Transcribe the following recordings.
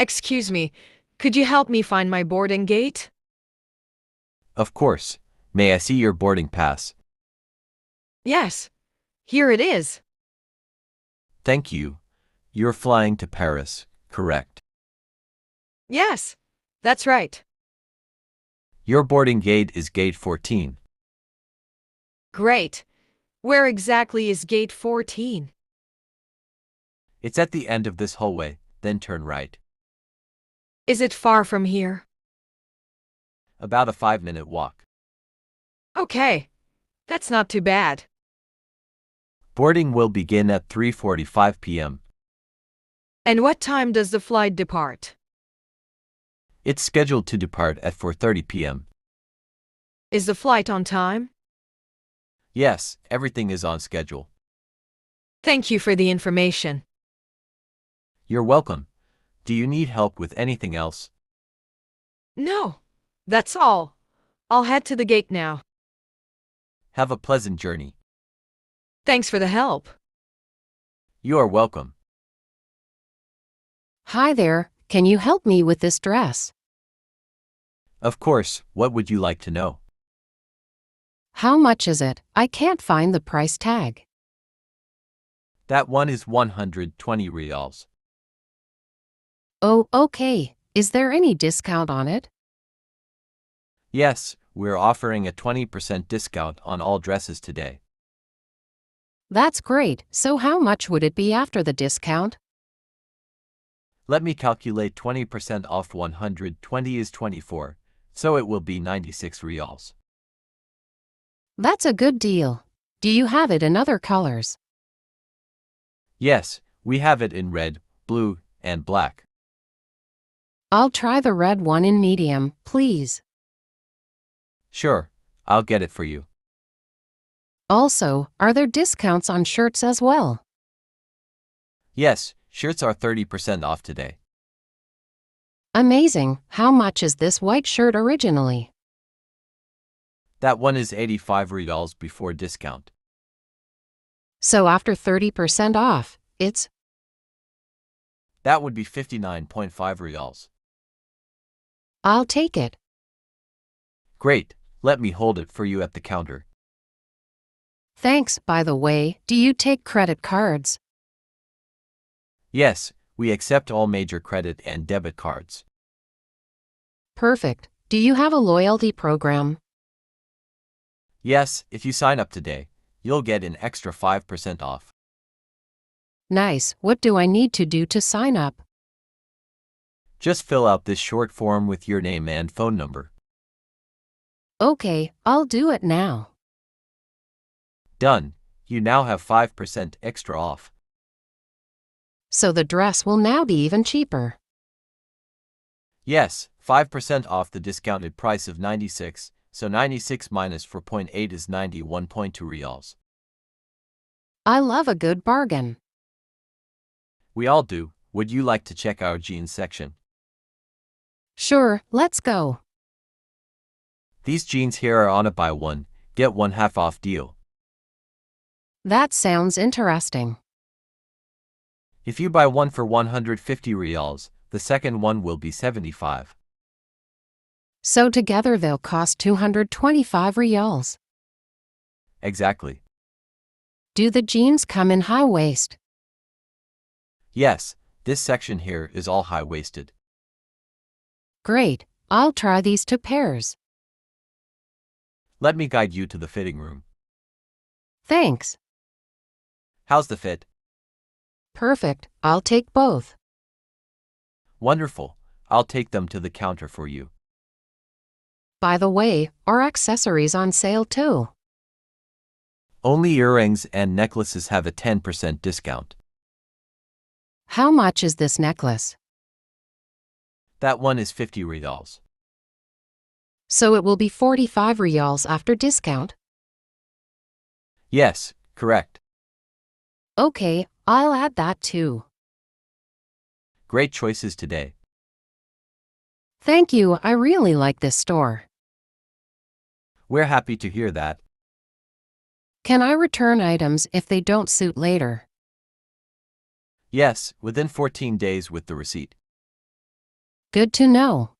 Excuse me, could you help me find my boarding gate? Of course. May I see your boarding pass? Yes, here it is. Thank you. You're flying to Paris, correct? Yes, that's right. Your boarding gate is gate 14. Great. Where exactly is gate 14? It's at the end of this hallway, then turn right. Is it far from here? About a 5-minute walk. Okay, that's not too bad. Boarding will begin at 3:45 p.m. And what time does the flight depart? It's scheduled to depart at 4:30 p.m. Is the flight on time? Yes, everything is on schedule. Thank you for the information. You're welcome. Do you need help with anything else? No, that's all. I'll head to the gate now. Have a pleasant journey. Thanks for the help. You are welcome. Hi there, can you help me with this dress? Of course, what would you like to know? How much is it? I can't find the price tag. That one is 120 reals. Oh, okay. Is there any discount on it? Yes, we're offering a 20% discount on all dresses today. That's great. So how much would it be after the discount? Let me calculate 20% off 120 is 24, so it will be 96 reals. That's a good deal. Do you have it in other colors? Yes, we have it in red, blue, and black. I'll try the red one in medium, please. Sure, I'll get it for you. Also, are there discounts on shirts as well? Yes, shirts are 30% off today. Amazing. How much is this white shirt originally? That one is 85 reals before discount. So after 30% off, it's... That would be 59.5 reals. I'll take it. Great, let me hold it for you at the counter. Thanks. By the way, do you take credit cards? Yes, we accept all major credit and debit cards. Perfect. Do you have a loyalty program? Yes, if you sign up today, you'll get an extra 5% off. Nice. What do I need to do to sign up? Just fill out this short form with your name and phone number. Okay, I'll do it now. Done. You now have 5% extra off. So the dress will now be even cheaper. Yes, 5% off the discounted price of 96, so 96 minus 4.8 is 91.2 reals. I love a good bargain. We all do. Would you like to check our jeans section? Sure, let's go. These jeans here are on a buy one, get one half off deal. That sounds interesting. If you buy one for 150 reals, the second one will be 75. So together they'll cost 225 reals. Exactly. Do the jeans come in high waist? Yes, this section here is all high-waisted. Great, I'll try these 2 pairs. Let me guide you to the fitting room. Thanks. How's the fit? Perfect, I'll take both. Wonderful. I'll take them to the counter for you. By the way, are accessories on sale too? Only earrings and necklaces have a 10% discount. How much is this necklace? That one is 50 reals. So it will be 45 reals after discount? Yes, correct. Okay, I'll add that too. Great choices today. Thank you, I really like this store. We're happy to hear that. Can I return items if they don't suit later? Yes, within 14 days with the receipt. Good to know.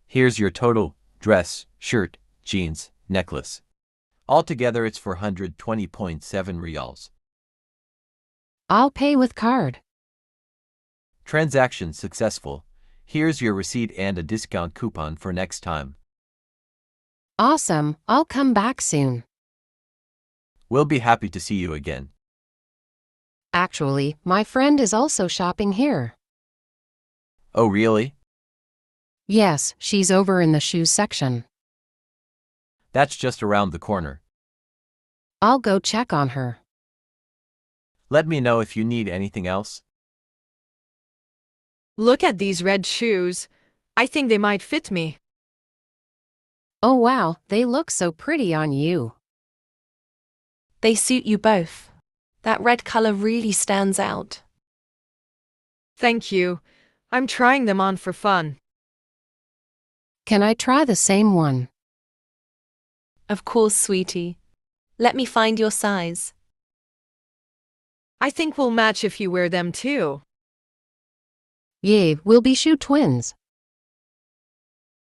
Here's your total: dress, shirt, jeans, necklace. Altogether it's 420.7 reals. I'll pay with card. Transaction successful. Here's your receipt and a discount coupon for next time. Awesome, I'll come back soon. We'll be happy to see you again. Actually, my friend is also shopping here. Oh, really? Yes, she's over in the shoes section. That's just around the corner. I'll go check on her. Let me know if you need anything else. Look at these red shoes. I think they might fit me. Oh wow, they look so pretty on you. They suit you both. That red color really stands out. Thank you. I'm trying them on for fun. Can I try the same one? Of course, sweetie. Let me find your size. I think we'll match if you wear them too. Yay, we'll be shoe twins.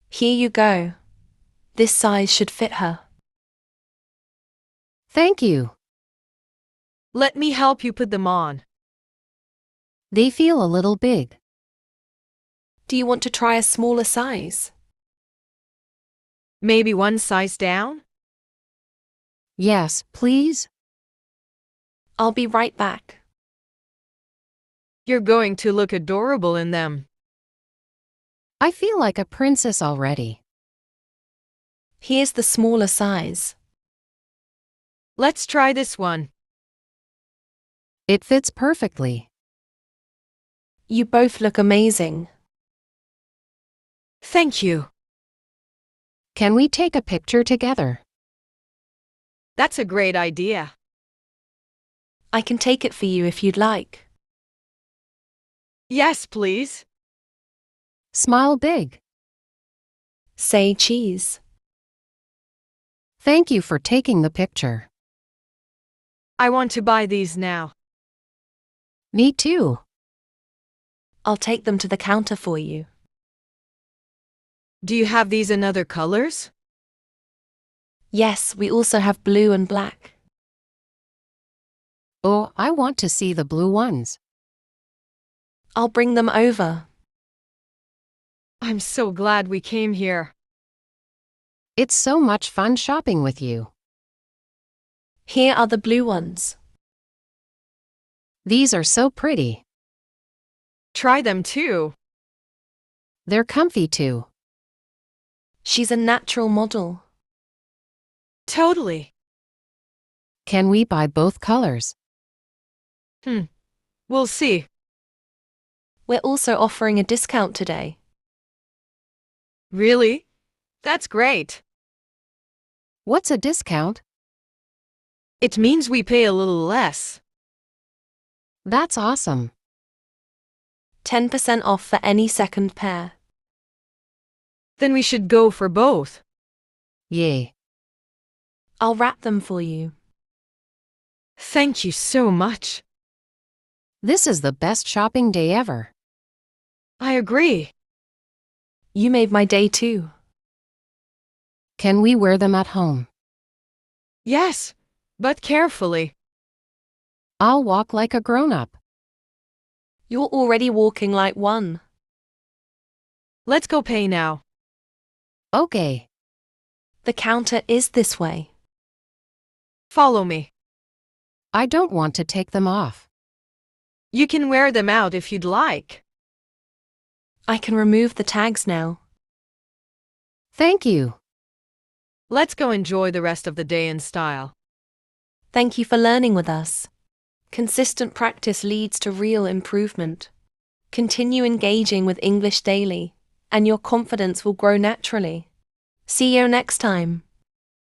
Here you go. This size should fit her. Thank you. Let me help you put them on. They feel a little big. Do you want to try a smaller size? Maybe one size down? Yes, please. I'll be right back. You're going to look adorable in them. I feel like a princess already. Here's the smaller size. Let's try this one. It fits perfectly. You both look amazing. Thank you. Can we take a picture together? That's a great idea. I can take it for you if you'd like. Yes, please. Smile big. Say cheese. Thank you for taking the picture. I want to buy these now. Me too. I'll take them to the counter for you. Do you have these in other colors? Yes, we also have blue and black. Oh, I want to see the blue ones. I'll bring them over. I'm so glad we came here. It's so much fun shopping with you. Here are the blue ones. These are so pretty. Try them too. They're comfy too. She's a natural model. Totally. Can we buy both colors? We'll see. We're also offering a discount today. Really? That's great. What's a discount? It means we pay a little less. That's awesome. 10% off for any second pair. Then we should go for both. Yay. I'll wrap them for you. Thank you so much. This is the best shopping day ever. I agree. You made my day too. Can we wear them at home? Yes, but carefully. I'll walk like a grown-up. You're already walking like one. Let's go pay now. Okay. The counter is this way. Follow me. I don't want to take them off. You can wear them out if you'd like. I can remove the tags now. Thank you. Let's go enjoy the rest of the day in style. Thank you for learning with us. Consistent practice leads to real improvement. Continue engaging with English daily, and your confidence will grow naturally. See you next time.